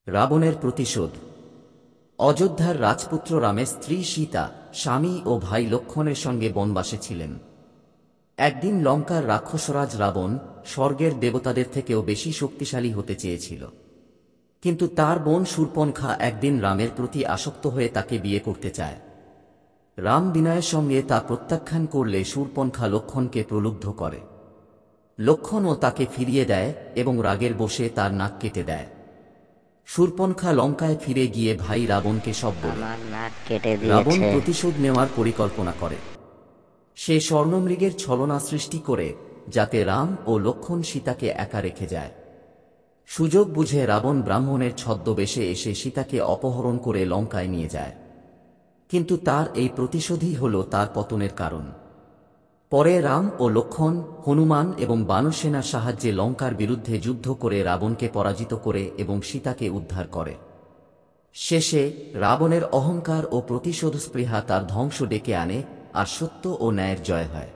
রাবণের প্রতিশোধ। অযোধ্যার রাজপুত্র রামের স্ত্রী সীতা স্বামী ও ভাই লক্ষ্মণের সঙ্গে বনবাসে ছিলেন। একদিন লঙ্কার রাক্ষসরাজ রাবণ স্বর্গের দেবতাদের থেকেও বেশি শক্তিশালী হতে চেয়েছিল, কিন্তু তার বোন শূর্পণখা একদিন রামের প্রতি আসক্ত হয়ে তাকে বিয়ে করতে চায়। রাম বিনয়ের সঙ্গে তা প্রত্যাখ্যান করলে শূর্পণখা লক্ষ্মণকে প্রলুব্ধ করে। লক্ষ্মণও তাকে ফিরিয়ে দেয় এবং রাগের বশে তার নাক কেটে দেয়। শূর্পণখা লঙ্কায় ফিরে গিয়ে ভাই রাবণকে সব বলে। আমার নাক কেটে রাবণ দিয়েছে। প্রতিশোধ নেওয়ার পরিকল্পনা করে। সে স্বর্ণমৃগের ছলনা সৃষ্টি করে যাতে রাম ও লক্ষ্মণ সীতাকে একা রেখে যায়। সুযোগ বুঝে রাবণ ব্রাহ্মণের ছদ্মবেশে এসে সীতাকে অপহরণ করে লঙ্কায় নিয়ে যায়, কিন্তু তার এই প্রতিশোধই হল তার পতনের কারণ। পরে রাম ও লক্ষ্মণ হনুমান এবং বানরসেনার সাহায্যে লঙ্কার বিরুদ্ধে যুদ্ধ করে রাবণকে পরাজিত করে এবং সীতাকে উদ্ধার করে। শেষে রাবণের অহংকার ও প্রতিশোধ স্পৃহা তার ধ্বংস ডেকে আনে, আর সত্য ও ন্যায়ের জয় হয়।